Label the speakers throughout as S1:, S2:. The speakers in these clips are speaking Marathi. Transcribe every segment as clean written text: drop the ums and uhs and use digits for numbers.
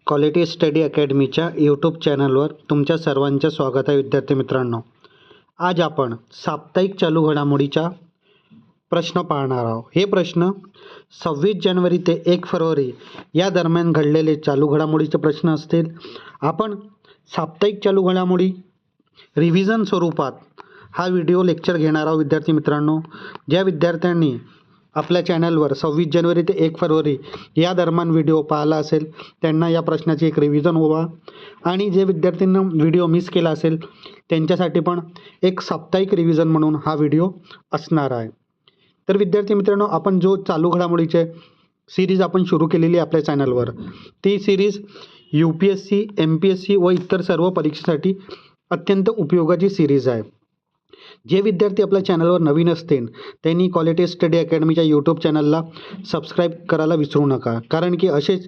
S1: क्वालिटी स्टडी अकॅडमीच्या यूट्यूब चॅनलवर तुमच्या सर्वांचे स्वागत आहे. विद्यार्थी मित्रांनो, आज आपण साप्ताहिक चालू घडामोडीचा प्रश्न पाहणार आहोत. हे प्रश्न 26 जानेवारी ते 1 फरवरी या दरम्यान घडलेले चालू घडामोडीचे प्रश्न असतील. आपण साप्ताहिक चालू घडामोडी रिव्हिजन स्वरूपात हा व्हिडिओ लेक्चर घेणार आहोत. विद्यार्थी मित्रांनो, ज्या विद्यार्थ्यांनी आपल्या चॅनलवर 26 जानेवारी ते 1 फरवरी या दरम्यान व्हिडिओ पाहिला असेल त्यांना या प्रश्नाची एक रिव्हिजन व्हावा, आणि जे विद्यार्थ्यांना व्हिडिओ मिस केला असेल त्यांच्यासाठी पण एक साप्ताहिक रिव्हिजन म्हणून हा व्हिडिओ असणार आहे. तर विद्यार्थी मित्रांनो, आपण जो चालू घडामोडीचे सिरीज आपण सुरू केलेली आहे आपल्या चॅनलवर, ती सिरीज UPSC, MPSC व इतर सर्व परीक्षेसाठी अत्यंत उपयोगाची सिरीज आहे. जे विद्यार्थी आपल्या चॅनलवर नवीन असतील त्यांनी क्वालिटी स्टडी अकॅडमीच्या यूट्यूब चॅनलला सबस्क्राईब करायला विसरू नका, कारण की असेच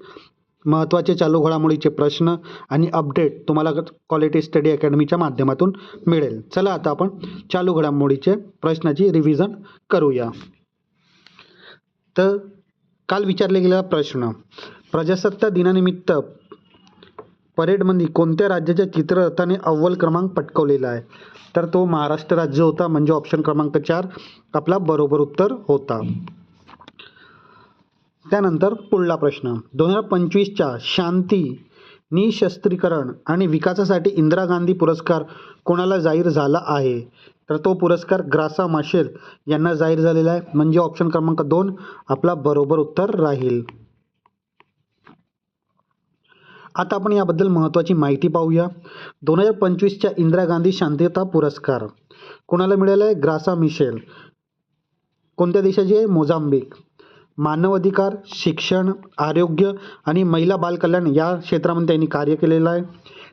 S1: महत्त्वाचे चालू घडामोडीचे प्रश्न आणि अपडेट तुम्हाला क्वालिटी स्टडी अकॅडमीच्या माध्यमातून मिळेल. चला आता आपण चालू घडामोडीचे प्रश्नाची रिव्हिजन करूया. तर काल विचारले गेलेला प्रश्न, प्रजासत्ताक दिनानिमित्त परेडमध्ये कोणत्या राज्याच्या चित्ररथाने अव्वल क्रमांक पटकावलेला आहे? तर तो महाराष्ट्र राज्य होता, म्हणजे ऑप्शन क्रमांक 4 आपला बरोबर उत्तर होता. त्यानंतर पुढला प्रश्न, 2025च्या शांती, निशस्त्रीकरण आणि विकासासाठी इंदिरा गांधी पुरस्कार कोणाला जाहीर झाला आहे? तर तो पुरस्कार ग्रासा माशेल यांना जाहीर झालेला आहे, म्हणजे ऑप्शन क्रमांक 2 आपला बरोबर उत्तर राहील. आता आपण याबद्दल महत्त्वाची माहिती पाहूया. 2025च्या इंदिरा गांधी शांतता पुरस्कार कोणाला मिळाला आहे? ग्रासा मिशेल. कोणत्या देशाची आहे? मोझांबिक. मानव अधिकार, शिक्षण, आरोग्य आणि महिला बालकल्याण या क्षेत्रामध्ये त्यांनी कार्य केलेलं आहे.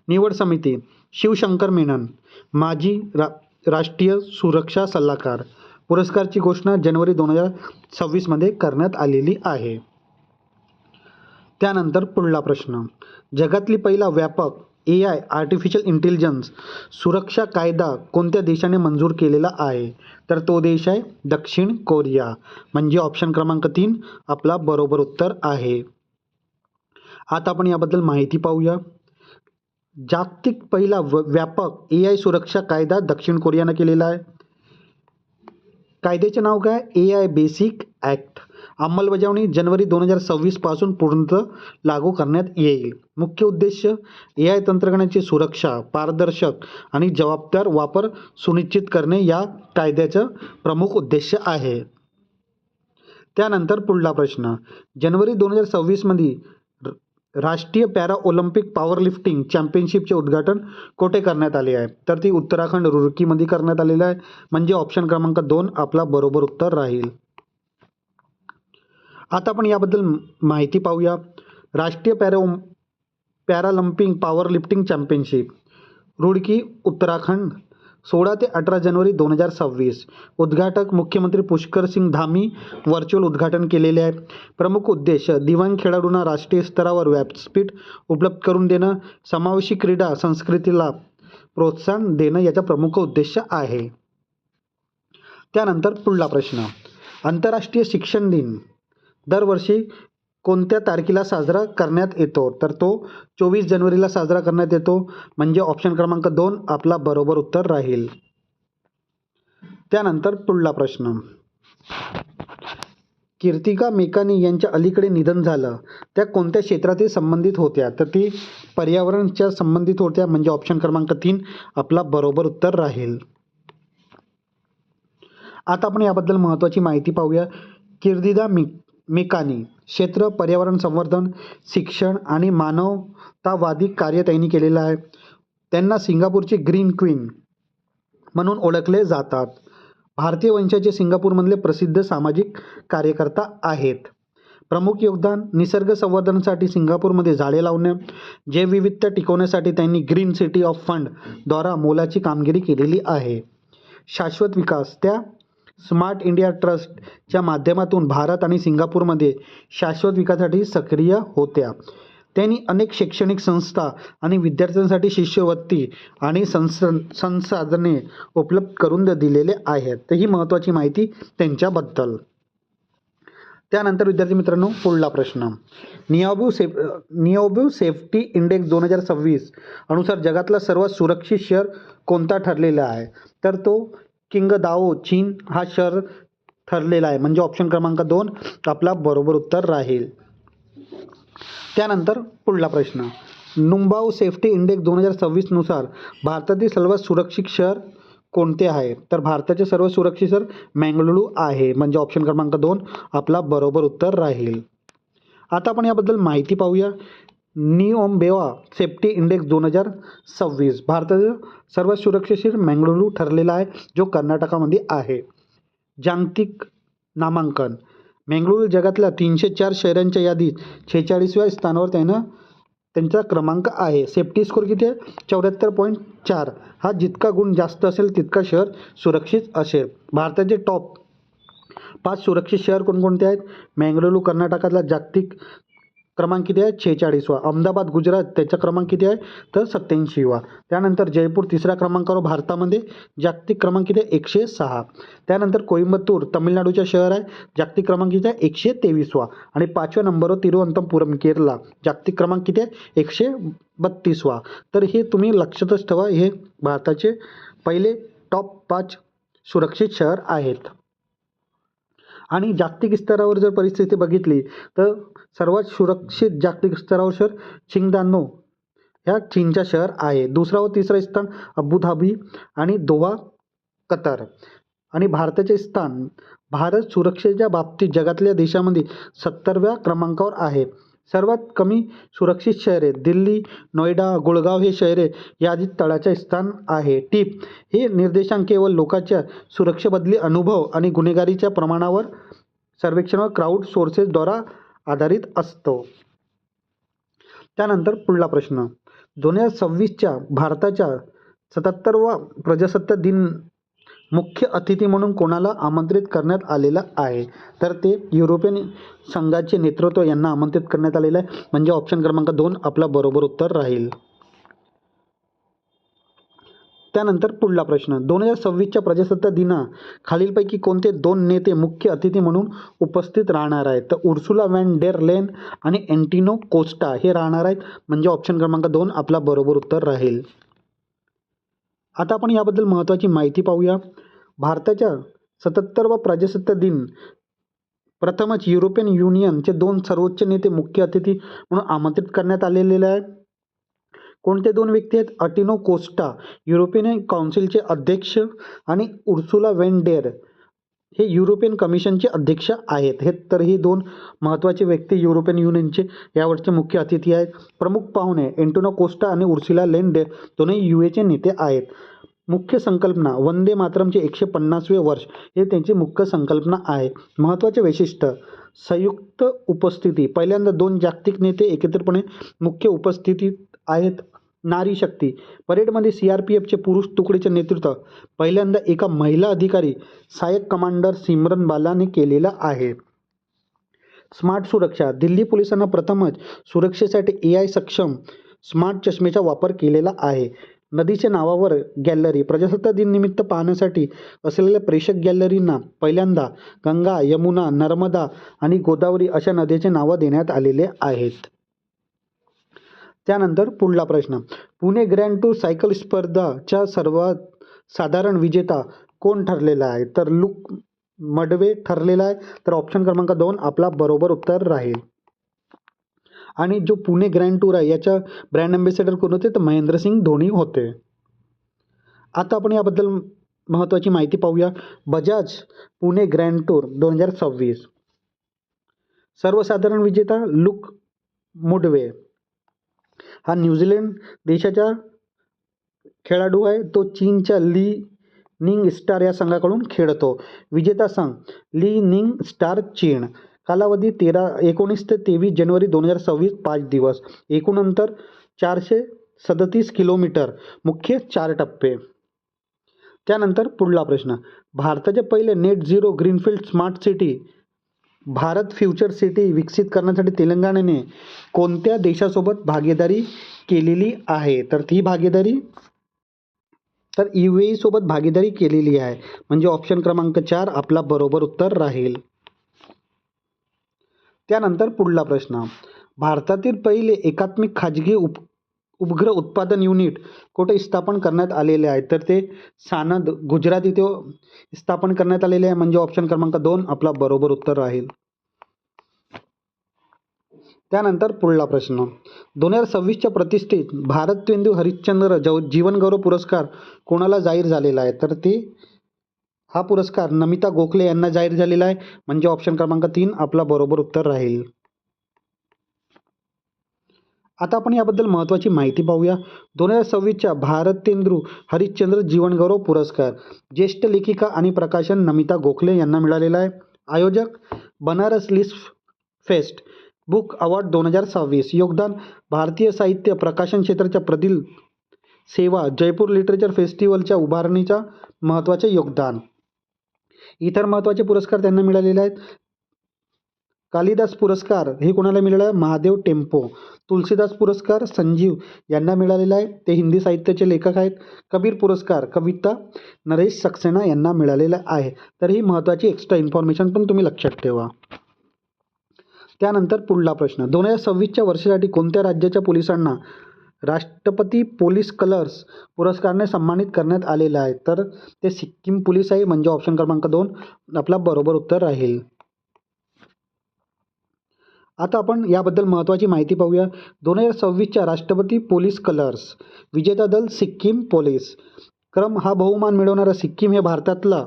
S1: निवड समिती शिवशंकर मेनन, माजी राष्ट्रीय सुरक्षा सल्लागार. पुरस्कारची घोषणा जानेवारी 2026 मध्ये करण्यात आलेली आहे. त्यानंतर पुढला प्रश्न, जगातली पहिला व्यापक AI आर्टिफिशियल इंटेलिजन्स सुरक्षा कायदा कोणत्या देशाने मंजूर केलेला आहे? तर तो देश आहे दक्षिण कोरिया, म्हणजे ऑप्शन क्रमांक 3 आपला बरोबर उत्तर आहे. आता आपण याबद्दल माहिती पाहूया. जागतिक पहिला व्यापक AI सुरक्षा कायदा दक्षिण कोरियाने केलेला आहे. कायद्याचे नाव काय? AI basic act. अंमलबजावणी जानेवारी 2026 पासून पूर्णतः लागू करण्यात येईल. मुख्य उद्देश AI तंत्रज्ञानाची सुरक्षा, पारदर्शक आणि जबाबदार वापर सुनिश्चित करणे या कायद्याचं प्रमुख उद्देश आहे. त्यानंतर पुढला प्रश्न, जानेवारी 2026 मध्ये राष्ट्रीय पॅरा ऑलिम्पिक पॉवरलिफ्टिंग चॅम्पियनशिपचे उद्घाटन कोठे करण्यात आले आहे? तर ती उत्तराखंड रुरकीमध्ये करण्यात आलेलं आहे, म्हणजे ऑप्शन क्रमांक 2 आपला बरोबर उत्तर राहील. आता आपण याबद्दल माहिती पाहूया. राष्ट्रीय Paralympic powerlifting championship Roorkee Uttarakhand 16 ते 18 जानेवारी 2026. उद्घाटक मुख्यमंत्री पुष्कर सिंग धामी व्हर्च्युअल उद्घाटन केलेले आहे. प्रमुख उद्देश दिव्यांग खेळाडूंना राष्ट्रीय स्तरावर व्यासपीठ उपलब्ध करून देणं, समावेशी क्रीडा संस्कृतीला प्रोत्साहन देणं याचा प्रमुख उद्देश आहे. त्यानंतर पुढला प्रश्न, आंतरराष्ट्रीय शिक्षण दिन दरवर्षी कोणत्या तारखेला साजरा करण्यात येतो? तर तो 24 जानेवारीला साजरा करण्यात येतो, म्हणजे ऑप्शन क्रमांक 2 आपला बरोबर उत्तर राहील. त्यानंतर पुढला प्रश्न, कीर्तिका मेकानी यांच्या अलीकडे निधन झालं, त्या कोणत्या क्षेत्रातील संबंधित होत्या? तर ती पर्यावरणच्या संबंधित होत्या, म्हणजे ऑप्शन क्रमांक 3 आपला बरोबर उत्तर राहील. आता आपण याबद्दल महत्त्वाची माहिती पाहूया. कीर्तिका मेकानी क्षेत्र पर्यावरण संवर्धन, शिक्षण आणि मानवतावादी कार्य त्यांनी केलेलं आहे. त्यांना सिंगापूरची ग्रीन क्वीन म्हणून ओळखले जातात. भारतीय वंशाचे सिंगापूरमधले प्रसिद्ध सामाजिक कार्यकर्ता आहेत. प्रमुख योगदान निसर्ग संवर्धनासाठी सिंगापूरमध्ये झाडे लावणे, जैवविविधता टिकवण्यासाठी त्यांनी ग्रीन सिटी ऑफ फंड द्वारा मोलाची कामगिरी केलेली आहे. शाश्वत विकास, त्या स्मार्ट इंडिया ट्रस्टच्या माध्यमातून भारत आणि सिंगापूरमध्ये शाश्वत विकासासाठी सक्रिय होत्या. त्यांनी अनेक शैक्षणिक संस्था आणि विद्यार्थ्यांसाठी शिष्यवृत्ती आणि संसाधने उपलब्ध करून दिलेले आहेत. तर ही महत्त्वाची माहिती त्यांच्याबद्दल. त्यानंतर विद्यार्थी मित्रांनो पुढला प्रश्न, निओबू सेफ्टी इंडेक्स 2026 अनुसार जगातला सर्वात सुरक्षित शहर कोणता ठरलेला आहे? तर तो किंगदाओ चीन हा शहर ठरलेला आहे. म्हणजे ऑप्शन क्रमांक 2 आपला बरोबर उत्तर राहील. त्यानंतर पुढला प्रश्न, नुंबाओ सेफ्टी इंडेक्स 2026 नुसार भारतातील सर्वात सुरक्षित शहर कोणते आहे? तर भारताचे सर्वात सुरक्षित शहर मंगळुरू आहे. म्हणजे ऑप्शन क्रमांक 2 आपला बरोबर उत्तर राहील. आता आपण याबद्दल माहिती पाहूया. निओम्बेवा सेफ्टी इंडेक्स 2026 भारताचं सर्वात सुरक्षित शहर मंगळुरू ठरलेला आहे, जो कर्नाटकामध्ये आहे. जागतिक नामांकन, मंगळुरू जगातल्या 304 शहरांच्या यादीत 46व्या स्थानावर त्यांचा क्रमांक आहे. सेफ्टी स्कोर किती आहे? 74.4. हा जितका गुण जास्त असेल तितका शहर सुरक्षित असेल. भारताचे टॉप 5 सुरक्षित शहर कोणकोणते आहेत? मंगळुरू कर्नाटकातला जागतिक क्रमांक किती आहे? 46वा. अहमदाबाद गुजरात त्याचा क्रमांक किती आहे? तर 87वा. त्यानंतर जयपूर तिसऱ्या क्रमांकावर भारतामध्ये, जागतिक क्रमांक किती आहे? 106. त्यानंतर कोइंबतूर तामिळनाडूच्या शहर आहे, जागतिक क्रमांक किती आहे? 123वा. आणि 5व्या नंबरवर तिरुवनंतपुरम केरला, जागतिक क्रमांक किती आहे? 132वा. तर हे तुम्ही लक्षातच ठेवा, हे भारताचे पहिले टॉप 5 सुरक्षित शहर आहेत. आणि जागतिक स्तरावर जर परिस्थिती बघितली तर सर्वात सुरक्षित जागतिक स्तरावर शहर चिंगदानो ह्या चीनच्या शहर आहे. दुसरा व तिसरा स्थान अबुधाबी आणि दोहा कतर. आणि भारताचे स्थान, भारत सुरक्षेच्या बाबतीत जगातल्या देशामध्ये 70व्या क्रमांकावर आहे. सर्वात कमी सुरक्षित शहरे दिल्ली, नोएडा, गुळगाव हे शहरे यादीत तळाचे स्थान आहे. टिप हे निर्देशांक केवळ लोकांच्या सुरक्षेबद्दल अनुभव आणि गुन्हेगारीच्या प्रमाणावर सर्वेक्षणावर क्राऊड सोर्सेसद्वारा आधारित असतो. त्यानंतर पुढला प्रश्न, 2026च्या भारताच्या 77वा प्रजासत्ताक दिन मुख्य अतिथी म्हणून कोणाला आमंत्रित करण्यात आलेलं आहे? तर ते युरोपियन संघाचे नेतृत्व यांना आमंत्रित करण्यात आलेलं आहे. म्हणजे ऑप्शन क्रमांक 2 आपला बरोबर उत्तर राहील. त्यानंतर पुढला प्रश्न, 2026च्या प्रजासत्ताक दिना खालीलपैकी कोणते 2 नेते मुख्य अतिथी म्हणून उपस्थित राहणार आहेत? तर उर्सुला व्हॅन डेर लेन आणि अँटिनो कोस्टा हे राहणार आहेत. म्हणजे ऑप्शन क्रमांक 2 आपला बरोबर उत्तर राहील. आता आपण याबद्दल महत्त्वाची माहिती पाहूया. भारताच्या 77वा प्रजासत्ताक दिन प्रथमच युरोपियन युनियनचे 2 सर्वोच्च नेते मुख्य अतिथी म्हणून आमंत्रित करण्यात आलेले आहेत. कोणते 2 व्यक्ती आहेत? अँटिनो कोस्टा युरोपियन काउन्सिलचे अध्यक्ष आणि उर्सुला व्हॅन डेर हे युरोपियन कमिशनचे अध्यक्ष आहेत. हे तर ही 2 महत्त्वाचे व्यक्ती युरोपियन युनियनचे यावरचे मुख्य अतिथी आहेत. प्रमुख पाहुणे अँटिनो कोस्टा आणि उर्सुला लेन डेर दोन्ही यूएचे नेते आहेत. मुख्य संकल्पना वंदे मातरमचे 150वे वर्ष हे त्यांची मुख्य संकल्पना आहे. महत्त्वाचे वैशिष्ट्य संयुक्त उपस्थिती, पहिल्यांदा 2 जागतिक नेते एकत्रितपणे मुख्य उपस्थितीत आहेत. नारी शक्ती, परेडमध्ये CRPFचे पुरुष तुकडीचे नेतृत्व पहिल्यांदा एका महिला अधिकारी सहाय्यक कमांडर सिमरन बालाने केलेलं आहे. स्मार्ट सुरक्षा, दिल्ली पोलिसांना प्रथमच सुरक्षेसाठी AI सक्षम स्मार्ट चष्मेचा वापर केलेला आहे. नदीच्या नावावर गॅलरी, प्रजासत्ताक दिन निमित्त पाहण्यासाठी असलेल्या प्रेक्षक गॅलरींना पहिल्यांदा गंगा, यमुना, नर्मदा आणि गोदावरी अशा नद्यांचे नावं देण्यात आलेले आहेत. त्यानंतर पुढला प्रश्न, पुणे ग्रँड टूर सायकल स्पर्धाचा सर्वात साधारण विजेता कोण ठरलेला आहे? तर लुक मडवे ठरलेला आहे. तर ऑप्शन क्रमांक 2 आपला बरोबर उत्तर राहील. आणि जो पुणे ग्रँड टूर आहे याच्या ब्रँड अँबॅसेडर कोण होते? तर महेंद्रसिंग धोनी होते. आता आपण याबद्दल महत्त्वाची माहिती पाहूया. बजाज पुणे ग्रँड टूर 2026 सर्वसाधारण विजेता लुक मुडवे हा न्यूझीलंड देशाचा खेळाडू आहे. तो चीनच्या ली निंग स्टार या संघाकडून खेळतो. विजेता संघ ली निंग स्टार चीन. कालावधी 19 ते 23 जानेवारी 2026 5 दिवस. एकूण अंतर 437 किलोमीटर. मुख्य 4 टप्पे. त्यानंतर पुढला प्रश्न, भारताचे पहिले net zero greenfield smart city Bharat future city विकसित करण्यासाठी तेलंगणाने कोणत्या देशासोबत भागीदारी केलेली आहे? तर ती भागीदारी UAE सोबत भागीदारी केलेली आहे. म्हणजे ऑप्शन क्रमांक 4 आपला बरोबर उत्तर राहील. त्यानंतर पुढला प्रश्न, भारतातील पहिले एकात्मिक खाजगी उपग्रह उत्पादन युनिट कुठे स्थापन करण्यात आलेले आहे? तर ते सानंद गुजरात इथे स्थापन करण्यात आलेले आहे, म्हणजे ऑप्शन क्रमांक 2 आपला बरोबर उत्तर राहील. त्यानंतर पुढला प्रश्न, 2026च्या प्रतिष्ठित भारतेंदू हरिश्चंद्र जीवनगौरव पुरस्कार कोणाला जाहीर झालेला आहे? तर ते हा पुरस्कार नमिता गोखले यांना जाहीर झालेला आहे, म्हणजे ऑप्शन क्रमांक 3 आपला बरोबर उत्तर राहील. आता आपण याबद्दल महत्त्वाची माहिती पाहूया. 2026च्या भारतेंदू हरिश्चंद्र जीवनगौरव पुरस्कार ज्येष्ठ लेखिका आणि प्रकाशन नमिता गोखले यांना मिळालेला आहे. आयोजक Banaras Lisp fest book award 2026. योगदान भारतीय साहित्य प्रकाशन क्षेत्राच्या प्रदील सेवा जयपूर लिटरेचर फेस्टिवलच्या उभारणीचा महत्त्वाचे योगदान. इतर महत्त्वाचे पुरस्कार त्यांना मिळालेले आहेत. कालिदास पुरस्कार हे कोणाला मिळाला आहे? महादेव टेम्पो. तुलसीदास पुरस्कार संजीव यांना मिळालेला आहे, ते हिंदी साहित्याचे लेखक आहेत. कबीर पुरस्कार कविता नरेश सक्सेना यांना मिळालेला आहे. तर ही महत्त्वाची एक्स्ट्रा इन्फॉर्मेशन पण तुम्ही लक्षात ठेवा. त्यानंतर पुढला प्रश्न, 2026च्या वर्षासाठी कोणत्या राज्याच्या पोलिसांना राष्ट्रपती पोलीस कलर्स पुरस्काराने सन्मानित करण्यात आलेलं आहे? तर ते सिक्कीम पोलीस आहे, म्हणजे ऑप्शन क्रमांक 2 आपला बरोबर उत्तर राहील. आता आपण याबद्दल महत्त्वाची माहिती पाहूया. 2026च्या राष्ट्रपती पोलीस कलर्स विजेता दल सिक्कीम पोलीस. क्रम हा बहुमान मिळवणारा सिक्कीम हे भारतातला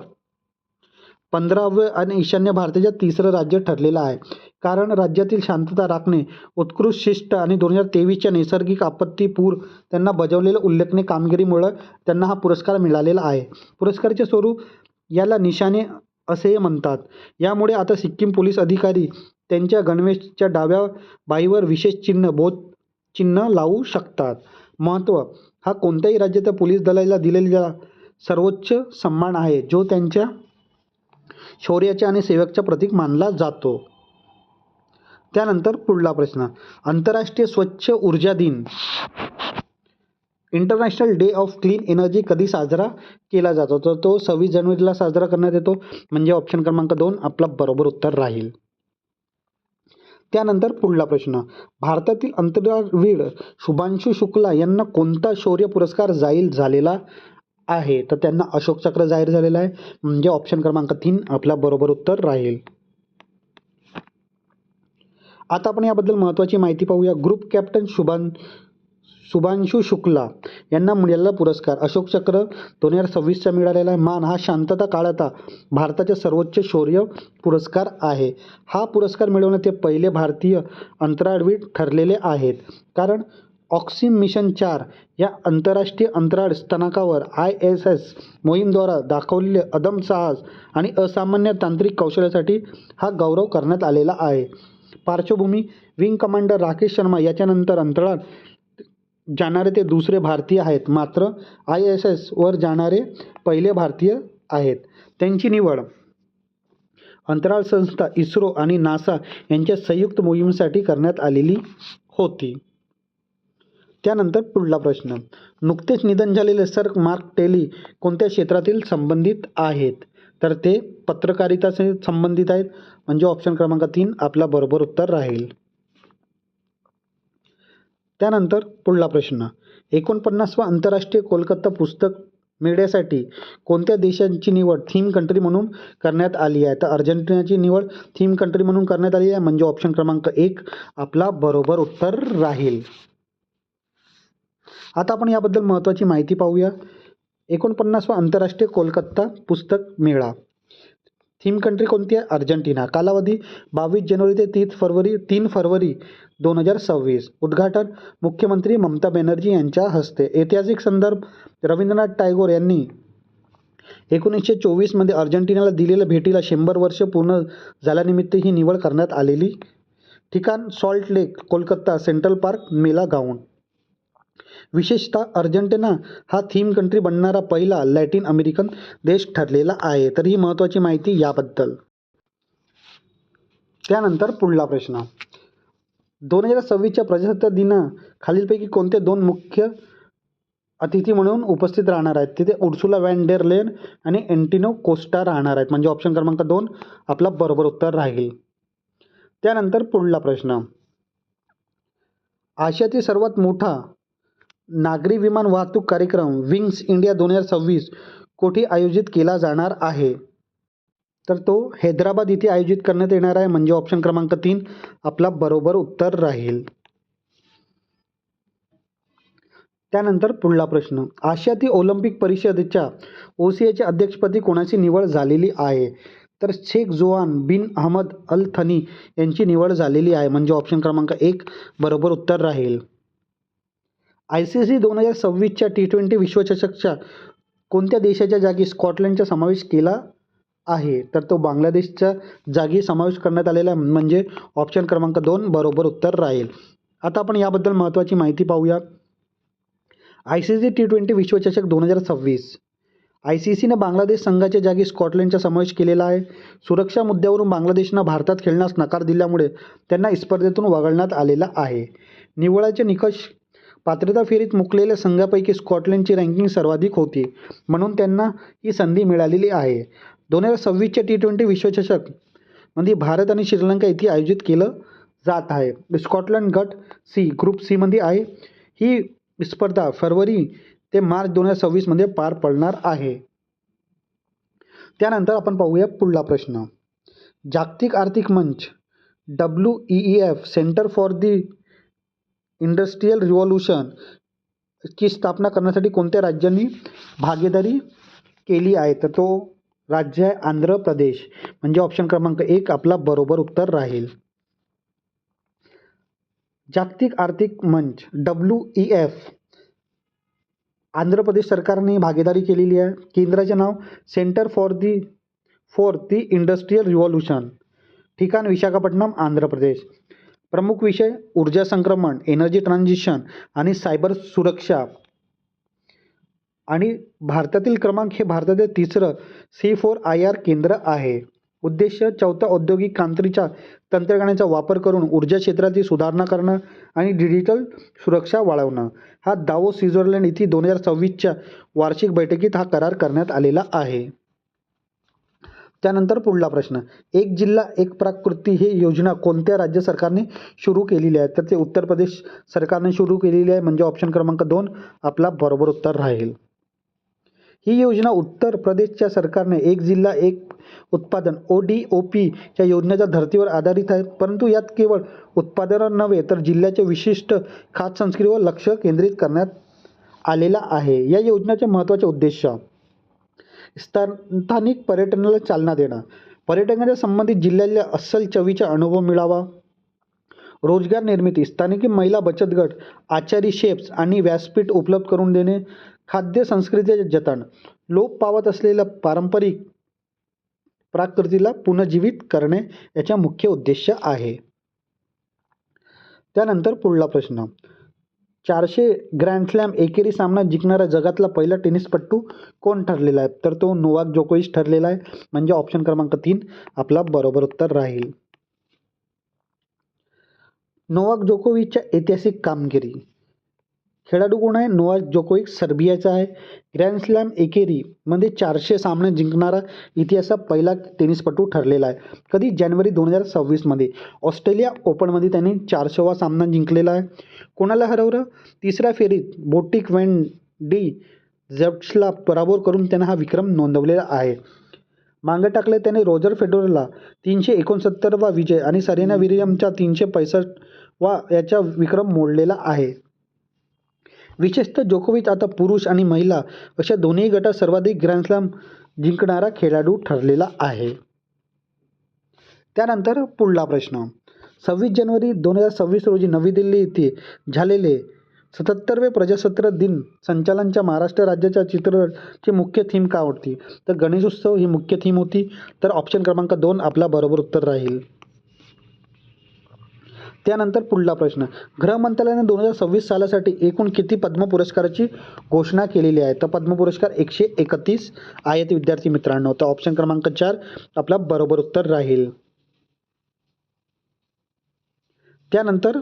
S1: 15वे आणि ईशान्य भारताच्या 3रं राज्य ठरलेलं आहे. कारण राज्यातील शांतता राखणे, उत्कृष्ट शिस्त आणि 2023च्या नैसर्गिक आपत्ती पूर त्यांना बजावलेल्या उल्लेखनीय कामगिरीमुळे त्यांना हा पुरस्कार मिळालेला आहे. पुरस्काराचे स्वरूप याला निशाणे असेही म्हणतात. यामुळे आता सिक्कीम पोलीस अधिकारी त्यांच्या गणवेशच्या डाव्या बाहीवर विशेष चिन्ह बोध चिन्ह लावू शकतात. महत्त्व, हा कोणत्याही राज्याच्या पोलीस दलाला दिलेला सर्वोच्च सन्मान आहे, जो त्यांच्या शौर्याचे आणि सेवेचे प्रतीक मानला जातो. त्यानंतर पुढला प्रश्न, आंतरराष्ट्रीय स्वच्छ ऊर्जा दिन international day of clean energy कधी साजरा केला जातो? तर तो 26 जानेवारीला साजरा करण्यात येतो, म्हणजे ऑप्शन क्रमांक 2 आपला बरोबर उत्तर राहील. त्यानंतर पुढला प्रश्न, भारतातील अंतराळवीर शुभांशु शुक्ला यांना कोणता शौर्य पुरस्कार जाहीर झालेला आहे? तर त्यांना अशोक चक्र जाहीर झालेला आहे, म्हणजे ऑप्शन क्रमांक 3 आपला बरोबर उत्तर राहील. आता आपण याबद्दल महत्त्वाची माहिती पाहूया. ग्रुप कॅप्टन शुभांशु शुक्ला यांना मिळालेला पुरस्कार अशोक चक्र 2026चा मिळालेला आहे. मान हा शांतता काळाचा भारताचे सर्वोच्च शौर्य पुरस्कार आहे. हा पुरस्कार मिळवण्यात ते पहिले भारतीय अंतराळवीर ठरलेले आहेत. कारण ऑक्सिम मिशन 4 या आंतरराष्ट्रीय अंतराळ स्थानकावर ISS मोहीमद्वारा दाखवलेले अदम्य साहस आणि असामान्य तांत्रिक कौशल्यासाठी हा गौरव करण्यात आलेला आहे. पार्श्वभूमी, विंग कमांडर राकेश शर्मा याच्यानंतर अंतराळात जाणारे ते दुसरे भारतीय आहेत, मात्र ISS वर जाणारे पहिले भारतीय आहेत. त्यांची निवड अंतराळ संस्था इस्रो आणि नासा यांच्या संयुक्त मोहिमेसाठी करण्यात आलेली होती. त्यानंतर पुढला प्रश्न, नुकतेच निधन झालेले सर मार्क टेली कोणत्या क्षेत्रातील संबंधित आहेत? तर ते पत्रकारिताशी संबंधित आहेत, म्हणजे ऑप्शन क्रमांक 3 आपला बरोबर उत्तर राहील. त्यानंतर पुढला प्रश्न, 49वा आंतरराष्ट्रीय कोलकाता पुस्तक मेळ्यासाठी कोणत्या देशांची निवड थीम कंट्री म्हणून करण्यात आली आहे? तर अर्जेंटिनाची निवड थीम कंट्री म्हणून करण्यात आली आहे, म्हणजे ऑप्शन क्रमांक 1 आपला बरोबर उत्तर राहील. आता आपण याबद्दल महत्त्वाची माहिती पाहूया. 49वा आंतरराष्ट्रीय कोलकाता पुस्तक मेळा, थीम कंट्री कोणती आहे? अर्जेंटिना. कालावधी 22 जानेवारी ते 3 फरवरी 2026. उद्घाटन मुख्यमंत्री ममता बॅनर्जी यांच्या हस्ते. ऐतिहासिक संदर्भ, रवींद्रनाथ टागोर यांनी 1924 मध्ये अर्जेंटिनाला दिलेल्या भेटीला 100 वर्ष पूर्ण झाल्यानिमित्त ही निवड करण्यात आलेली. ठिकाण सॉल्ट लेक, कोलकाता सेंट्रल पार्क, मेला ग्राउंड. विशेषतः अर्जेंटिना हा थीम कंट्री बनणारा पहिला लॅटिन अमेरिकन देश ठरलेला आहे. तर ही महत्त्वाची माहिती याबद्दल. त्यानंतर पुढला प्रश्न, 2026च्या प्रजासत्ताक दिना खालीलपैकी कोणते 2 मुख्य अतिथी म्हणून उपस्थित राहणार आहेत? तिथे उर्सुला व्हॅन डेर लेन आणि एंटिनो कोस्टा राहणार आहेत, म्हणजे ऑप्शन क्रमांक 2 आपला बरोबर उत्तर राहील. त्यानंतर पुढला प्रश्न, आशियातील सर्वात मोठा नागरी विमान वाहतूक कार्यक्रम विंग्स इंडिया 2026 कोठे आयोजित केला जाणार आहे? तर तो हैदराबाद इथे आयोजित करण्यात येणार आहे, म्हणजे ऑप्शन क्रमांक 3 आपला बरोबर उत्तर राहील. त्यानंतर पुढला प्रश्न, आशियातील ऑलिम्पिक परिषदेच्या OCAच्या अध्यक्षपदी कोणाची निवड झालेली आहे? तर शेख जोहान बिन अहमद अल थनी यांची निवड झालेली आहे, म्हणजे ऑप्शन क्रमांक 1 बरोबर उत्तर राहील. ICC 2026च्या T20 विश्वचषकच्या कोणत्या देशाच्या जागी स्कॉटलंडचा समावेश केला आहे? तर तो बांगलादेशच्या जागी समावेश करण्यात आलेला आहे, म्हणजे ऑप्शन क्रमांक 2 बरोबर उत्तर राहील. आता आपण याबद्दल महत्त्वाची माहिती पाहूया. ICC T20 विश्वचषक 2026 ICCने बांगलादेश संघाच्या जागी स्कॉटलंडचा समावेश केलेला आहे. सुरक्षा मुद्द्यावरून बांगलादेशनं भारतात खेळण्यास नकार दिल्यामुळे त्यांना स्पर्धेतून वगळण्यात आलेला आहे. निवडाचे निकष, पात्रता फेरीत मुकलेल्या संघापैकी स्कॉटलंडची रँकिंग सर्वाधिक होती, म्हणून त्यांना ही संधी मिळालेली आहे. 2026च्या T20 विश्वचषक मध्ये भारत आणि श्रीलंका येथे आयोजित केलं जात आहे. स्कॉटलंड गट सी ग्रुप सी मध्ये आहे. ही स्पर्धा फरवरी ते मार्च 2026 मध्ये पार पडणार आहे. त्यानंतर आपण पाहूया पुढला प्रश्न, जागतिक आर्थिक मंच WEF centre for the industrial revolution ची स्थापना करण्यासाठी कोणत्या राज्यांनी भागीदारी केली आहे? तर तो राज्य आहे आंध्र प्रदेश, म्हणजे ऑप्शन क्रमांक 1 आपला बरोबर उत्तर राहील. जागतिक आर्थिक मंच WEF आंध्र प्रदेश सरकारने भागीदारी केलेली आहे. केंद्राचे नाव centre for the industrial revolution, ठिकाण विशाखापट्टणम आंध्र प्रदेश. प्रमुख विषय ऊर्जा संक्रमण, एनर्जी ट्रान्झिशन आणि सायबर सुरक्षा. आणि भारतातील क्रमांक हे भारतातील तिसरं C4IR केंद्र आहे. उद्देश चौथा औद्योगिक क्रांतीच्या तंत्रज्ञानाचा वापर करून ऊर्जा क्षेत्रातील सुधारणा करणं आणि डिजिटल सुरक्षा वाढवणं. हा दावोस स्वित्झर्लंड येथे 2026च्या वार्षिक बैठकीत हा करार करण्यात आलेला आहे. त्यानंतर पुढला प्रश्न, एक जिल्हा एक पाककृती ही योजना कोणत्या राज्य सरकारने सुरू केलेली आहे? तर ते उत्तर प्रदेश सरकारने सुरू केलेली आहे, म्हणजे ऑप्शन क्रमांक 2 आपला बरोबर उत्तर राहील. ही योजना उत्तर प्रदेशच्या सरकारने एक जिल्हा एक उत्पादन ODOP च्या योजनेच्या धर्तीवर आधारित आहे, परंतु यात केवळ उत्पादन नव्हे तर जिल्ह्याच्या विशिष्ट खाद्य संस्कृतीवर लक्ष केंद्रित करण्यात आलेला आहे. या योजनेचे महत्त्वाचे उद्देश स्थानिक पर्यटनाला चालना देणं, पर्यटकांच्या संबंधित जिल्ह्यातल्या अस्सल चवीचा अनुभव मिळावा, रोजगार निर्मिती, स्थानिक महिला बचत गट, आचारी शेफ्स आणि व्यासपीठ उपलब्ध करून देणे, खाद्य संस्कृतीचे जतन, लोप पावत असलेल्या पारंपरिक पाककृतीला पुनर्जीवित करणे याचा मुख्य उद्देश आहे. त्यानंतर पुढला प्रश्न, 400 ग्रँड स्लॅम एकेरी सामना जिंकणारा जगातला पहिला टेनिसपटू कोण ठरलेला आहे? तर तो नोवाक जोकोविच ठरलेला आहे, म्हणजे ऑप्शन क्रमांक 3 आपला बरोबर उत्तर राहील. नोवाक जोकोविचच्या ऐतिहासिक कामगिरी. खेळाडू कोण आहे? नोवाक जोकोविच सर्बियाचा आहे. ग्रँड स्लॅम एकेरी मध्ये 400 सामने जिंकणारा इतिहासाचा पहिला टेनिसपटू ठरलेला आहे. कधी? जानेवारी 2026 मध्ये ऑस्ट्रेलिया ओपनमध्ये त्यांनी 400वा सामना जिंकलेला आहे. कोणाला हरवलं? तिसऱ्या फेरीत बोटिक वॅन डी जेव्सला पराभव करून त्यानं हा विक्रम नोंदवलेला आहे. मागे टाकले त्याने रोजर फेडररला 369वा विजय आणि सेरेना विलियम्सचा 365वा याचा विक्रम मोडलेला आहे. विशेषतः जोकोविच आता पुरुष आणि महिला अशा दोन्ही गटात सर्वाधिक ग्रँड स्लॅम जिंकणारा खेळाडू ठरलेला आहे. त्यानंतर पुढला प्रश्न, 26 जानेवारी 2026 रोजी नवी दिल्ली येथे झालेले 77वे प्रजासत्ताक दिन संचलनाच्या महाराष्ट्र राज्याच्या चित्रची मुख्य थीम काय होती? तर गणेशोत्सव ही मुख्य थीम होती, तर ऑप्शन क्रमांक 2 आपला बरोबर उत्तर राहील. त्यानंतर पुढला प्रश्न, गृह मंत्रालयाने 2026 सालासाठी एकूण किती पद्म पुरस्काराची घोषणा केलेली आहे? तर पद्म पुरस्कार 131 आहेत विद्यार्थी मित्रांनो, तर ऑप्शन क्रमांक 4 आपला बरोबर उत्तर राहील. त्यानंतर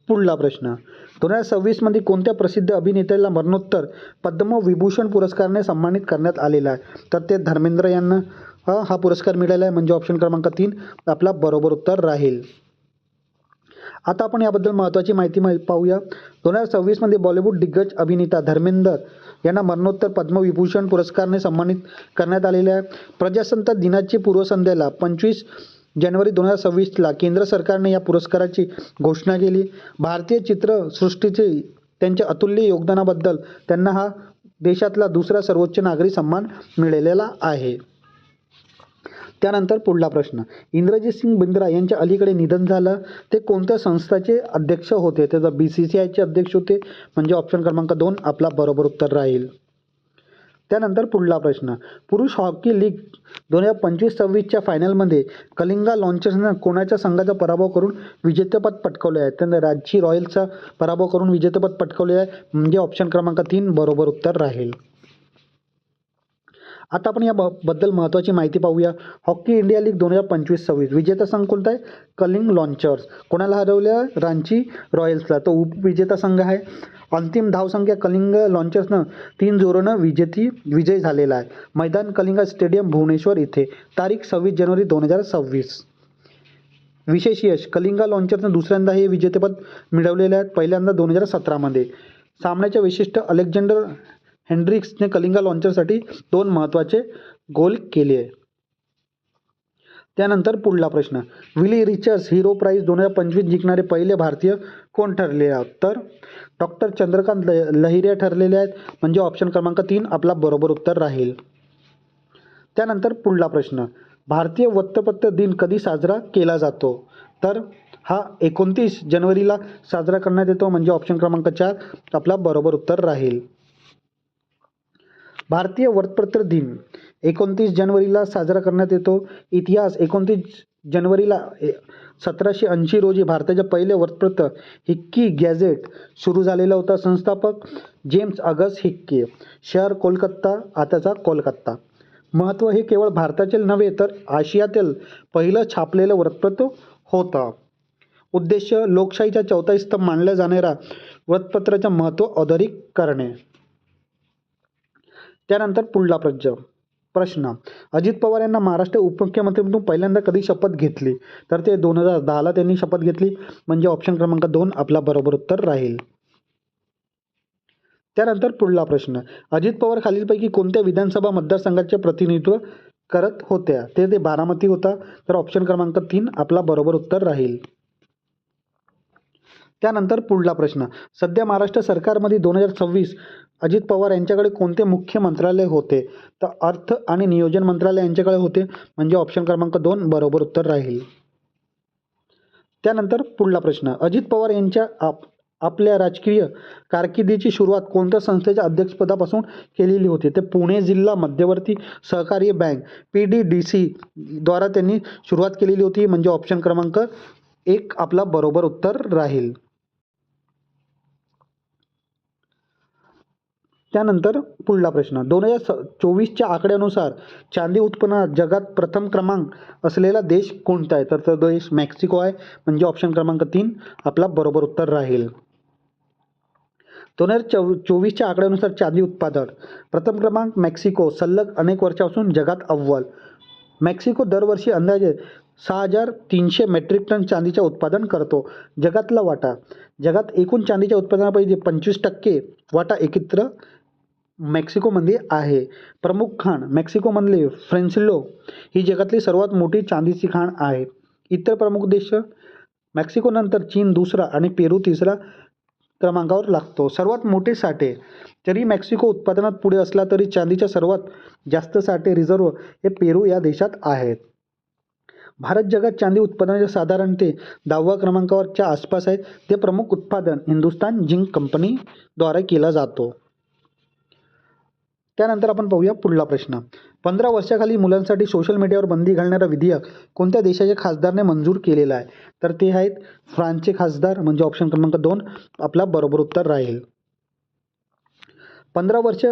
S1: पुढला प्रश्न, 2026 मध्ये कोणत्या प्रसिद्ध अभिनेत्याला मरणोत्तर पद्मविभूषण पुरस्काराने सन्मानित करण्यात आलेला आहे? तर ते धर्मेंद्र यांना हा पुरस्कार मिळाला आहे, म्हणजे ऑप्शन क्रमांक 3 आपला बरोबर उत्तर राहील. आता आपण याबद्दल महत्त्वाची माहिती पाहूया. 2026मध्ये बॉलिवूड दिग्गज अभिनेता धर्मेंद्र यांना मरणोत्तर पद्मविभूषण पुरस्काराने सन्मानित करण्यात आलेले आहे. प्रजासत्ताक दिनाची पूर्वसंध्येला 25 जानेवारी 2026ला केंद्र सरकारने या पुरस्काराची घोषणा केली. भारतीय चित्रसृष्टीचे त्यांच्या अतुल्य योगदानाबद्दल त्यांना हा देशातला दुसरा सर्वोच्च नागरी सन्मान मिळालेला आहे. त्यानंतर पुढला प्रश्न, इंद्रजीत सिंग बिंद्रा यांच्या अलीकडे निधन झालं. ते कोणत्या संस्थेचे अध्यक्ष होते? तर BCCIचे अध्यक्ष होते, म्हणजे ऑप्शन क्रमांक 2 आपला बरोबर उत्तर राहील. त्यानंतर पुढला प्रश्न, पुरुष हॉकी लीग 2025-26च्या फायनलमध्ये कलिंगा लॉन्चर्सनं कोणाच्या संघाचा पराभव करून विजेतेपद पटकावले आहे? तर रांची रॉयल्सचा पराभव करून विजेतेपद पटकावले आहे, म्हणजे ऑप्शन क्रमांक 3 बरोबर उत्तर राहील. आता आपण याबद्दल महत्त्वाची माहिती पाहूया. हॉकी इंडिया लीग 2025-26 विजेता संघ कोणता आहे? कलिंग लॉन्चर्स. कोणाला हरवलं? रांची रॉयल्सला. तो उपविजेता संघ आहे. अंतिम धावसंख्या कलिंग लॉन्चर्सनं 3 जोरानं विजय झालेला आहे. मैदान कलिंगा स्टेडियम भुवनेश्वर इथे. तारीख 26 जानेवारी 2026. विशेष यश, कलिंगा लॉन्चर्सनं दुसऱ्यांदा हे विजेतेपद मिळवलेले आहे, पहिल्यांदा 2017मध्ये. सामन्याचे वैशिष्ट्य, अलेक्झांडर हेंड्रिक्सने कलिंगा लॉन्चरसाठी 2 महत्त्वाचे गोल केले. त्यानंतर पुढला प्रश्न, विली रिचर्ड्स हिरो प्राइज 2025 जिंकणारे पहिले भारतीय कोण ठरले आहेत? तर डॉक्टर चंद्रकांत लहिरिया ठरलेले आहेत, म्हणजे ऑप्शन क्रमांक 3 आपला बरोबर उत्तर राहील. त्यानंतर पुढला प्रश्न, भारतीय वृत्तपत्र दिन कधी साजरा केला जातो? तर हा 29 जानेवारीला साजरा करण्यात येतो, म्हणजे ऑप्शन क्रमांक 4 आपला बरोबर उत्तर राहील. भारतीय वृत्तपत्र दिन 29 जानेवारीला साजरा करण्यात येतो. इतिहास, 29 जानेवारीला 1780 रोजी भारताचे पहिले वृत्तपत्र हिक्की गॅझेट सुरू झालेलं होतं. संस्थापक जेम्स ऑगस्ट हिक्की. शहर कोलकाता, आताचा कोलकाता. महत्त्व, हे केवळ भारताचे नव्हे तर आशियातील पहिलं छापलेलं वृत्तपत्र होतं. उद्देश्य, लोकशाहीचा चौथा स्तंभ मानल्या जाणाऱ्या वृत्तपत्राचं महत्त्व अधोरेखित करणे. त्यानंतर पुढला प्रश्न, अजित पवार यांना महाराष्ट्र उपमुख्यमंत्री म्हणून पहिल्यांदा कधी शपथ घेतली? तर ते 2010ला त्यांनी शपथ घेतली, म्हणजे ऑप्शन क्रमांक 2 आपला बरोबर उत्तर राहील. त्यानंतर पुढला प्रश्न, अजित पवार खालीलपैकी कोणत्या विधानसभा मतदारसंघाचे प्रतिनिधित्व करत होत्या? ते बारामती होता, तर ऑप्शन क्रमांक 3 आपला बरोबर उत्तर राहील. त्यानंतर पुढला प्रश्न, सध्या महाराष्ट्र सरकारमध्ये 2026 अजित पवार यांच्याकडे कोणते मुख्य मंत्रालय होते? तर अर्थ आणि नियोजन मंत्रालय यांच्याकडे होते, म्हणजे ऑप्शन क्रमांक 2 बरोबर उत्तर राहील. त्यानंतर पुढला प्रश्न, अजित पवार यांच्या आपल्या राजकीय कारकिर्दीची सुरुवात कोणत्या संस्थेच्या अध्यक्षपदापासून केलेली होती? ते पुणे जिल्हा मध्यवर्ती सहकारी बँक PDDC द्वारा त्यांनी सुरुवात केलेली होती, म्हणजे ऑप्शन क्रमांक 1 आपला बरोबर उत्तर राहील. त्यानंतर पुढला प्रश्न, 2024च्या आकड्यानुसार चांदी उत्पन्नात जगात प्रथम क्रमांक असलेला देश कोणता आहे? तर तो देश मेक्सिको आहे, म्हणजे ऑप्शन क्रमांक 3 आपला बरोबर उत्तर राहील. 2024च्या आकड्यानुसार चांदी उत्पादन प्रथम क्रमांक मेक्सिको, सलग अनेक वर्षापासून जगात अव्वल. मेक्सिको दरवर्षी अंदाजे 6,300 मेट्रिक टन चांदीचे उत्पादन करतो. जगातला वाटा, जगात एकूण चांदीच्या उत्पादनापैकी 25% वाटा एकत्र मेक्सिकोमध्ये आहे. प्रमुख खाण, मेक्सिकोमधले फ्रेन्सिलो ही जगातली सर्वात मोठी चांदीची खाण आहे. इतर प्रमुख देश, मेक्सिकोनंतर चीन दुसरा आणि पेरू तिसरा क्रमांकावर लागतो. सर्वात मोठे साठे, जरी मेक्सिको उत्पादनात पुढे असला तरी चांदीच्या सर्वात जास्त साठे रिझर्व हे पेरू या देशात आहेत. भारत जगात चांदी उत्पादनाच्या साधारणते 10व्या क्रमांकावरच्या आसपास आहे. ते प्रमुख उत्पादन हिंदुस्तान झिंक कंपनीद्वारे केला जातो. त्यानंतर आपण पाहूया पुढला प्रश्न, 15 वर्षाखाली मुलांसाठी सोशल मीडियावर बंदी घालणारा विधेयक कोणत्या देशाच्या खासदाराने मंजूर केलेला आहे? तर ते आहेत फ्रान्सचे खासदार, म्हणजे ऑप्शन क्रमांक 2 आपला बरोबर उत्तर राहील. 15 वर्ष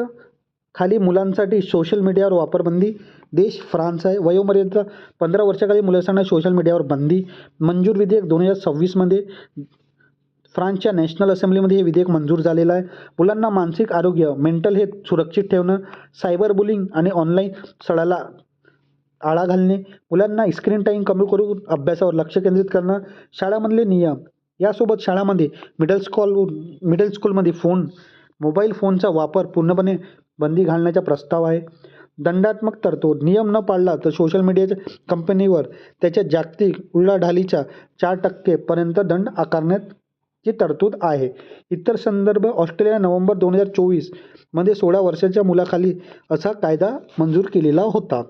S1: खाली मुलांसाठी सोशल मीडियावर वापरबंदी, देश फ्रान्स आहे. वयोमर्यादा 15 वर्षाखाली मुलांसाठी सोशल मीडियावर बंदी, मंजूर विधेयक 2026मध्ये फ्रान्सच्या नॅशनल असेंब्लीमध्ये हे विधेयक मंजूर झालेलं आहे. मुलांना मानसिक आरोग्य, मेंटल हेल्थ सुरक्षित ठेवणं, सायबर बुलिंग आणि ऑनलाईन छळाला आळा घालणे, मुलांना स्क्रीन टाईम कमी करून अभ्यासावर लक्ष केंद्रित करणं, शाळांमधले नियम यासोबत शाळांमध्ये मिडल स्कूलमध्ये मोबाईल फोनचा वापर पूर्णपणे बंदी घालण्याचा प्रस्ताव आहे. दंडात्मक तरतूद, नियम न पाळला तर सोशल मीडियाच्या कंपनीवर त्याच्या जागतिक उलाढालीचा 4% पर्यंत दंड आकारण्याची तरतूद आहे. इतर संदर्भ ऑस्ट्रेलिया नोव्हेंबर 2024 मध्ये 16 वर्षाच्या मुलाखाली असा कायदा मंजूर केलेला होता.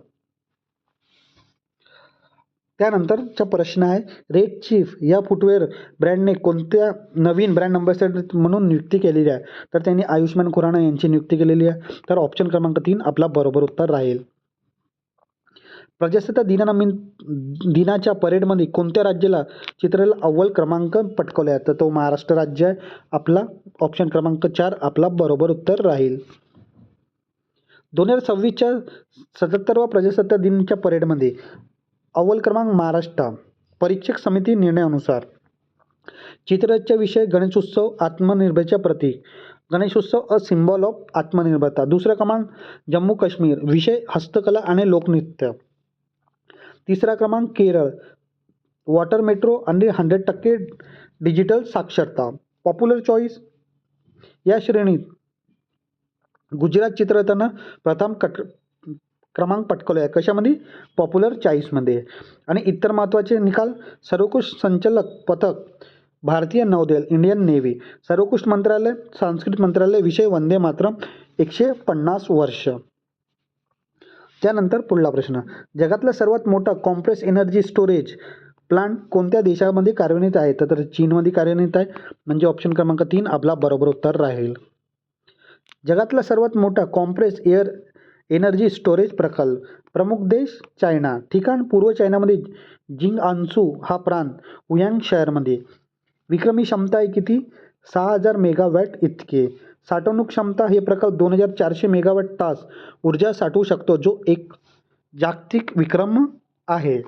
S1: त्यानंतरचा प्रश्न आहे, रेड चीफ या फुटवेअर ब्रँडने कोणत्या नवीन ब्रँड अँबॅसेडर म्हणून नियुक्ती केलेली आहे? तर त्यांनी आयुष्मान खुराना यांची नियुक्ती केलेली आहे. तर ऑप्शन क्रमांक 3 आपला बरोबर उत्तर राहील. प्रजासत्ताक दिनाच्या परेडमध्ये कोणत्या राज्याला चित्रेला अव्वल क्रमांक पटकावला आहे? तर तो महाराष्ट्र राज्य आहे. आपला ऑप्शन क्रमांक 4 आपला बरोबर उत्तर राहील. 2026च्या 77व्या प्रजासत्ताक दिनाच्या परेडमध्ये अव्वल क्रमांक महाराष्ट्र. परीक्षक समिती निर्णयानुसार चित्ररथचा विषय गणेशोत्सव आत्मनिर्भरतेचे प्रतीक. गणेशोत्सव अ सिम्बॉल ऑफ आत्मनिर्भरता. दुसरा क्रमांक जम्मू काश्मीर. विषय हस्तकला आणि लोकनृत्य. तिसरा क्रमांक केरळ. वॉटर मेट्रो आणि 100% डिजिटल साक्षरता. पॉप्युलर चॉईस या श्रेणीत गुजरात चित्ररथानं प्रथम क्रमांक पटकावला आहे. कशामध्ये? पॉप्युलर चॉईसमध्ये. आणि इतर महत्त्वाचे निकाल, सर्वोत्कृष्ट संचालक पथक भारतीय नौदल इंडियन नेव्ही. सर्वोत्कृष्ट मंत्रालय सांस्कृतिक मंत्रालय. विषय वंदे मातरम 150 वर्ष. त्यानंतर पुढला प्रश्न, जगातला सर्वात मोठा कॉम्प्रेस एनर्जी स्टोरेज प्लांट कोणत्या देशामध्ये कार्यान्वित आहे? तर चीनमध्ये कार्यान्वित आहे. म्हणजे ऑप्शन क्रमांक 3 आपला बरोबर उत्तर राहील. जगातला सर्वात मोठा कॉम्प्रेस एअर एनर्जी स्टोरेज प्रकल्प. प्रमुख देश चायना. ठिकाण पूर्व चायनामध्ये जिंगआन्सू हा प्रांत हुयांग शहरामध्ये. विक्रमी क्षमता आहे किती? 6000 मेगावॅट इतके. साठवणूक क्षमता, हे प्रकल्प 2400 मेगावॅट तास ऊर्जा साठवू शकतो, जो एक जागतिक विक्रम आहे.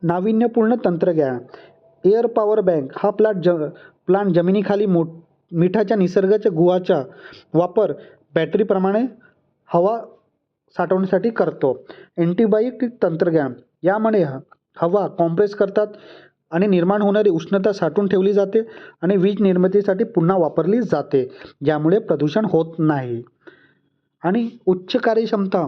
S1: नाविन्यपूर्ण तंत्रज्ञान. एअर पॉवर बँक हा प्लांट जमिनीखाली मिठाच्या निसर्गाच्या गुहाचा वापर बॅटरीप्रमाणे हवा साठवण्यासाठी करतो. अँटिबायोटिक तंत्रज्ञान. यामुळे हवा कॉम्प्रेस करतात आणि निर्माण होणारी उष्णता साठवून ठेवली जाते आणि वीज निर्मितीसाठी पुन्हा वापरली जाते, ज्यामुळे प्रदूषण होत नाही. आणि उच्च कार्यक्षमता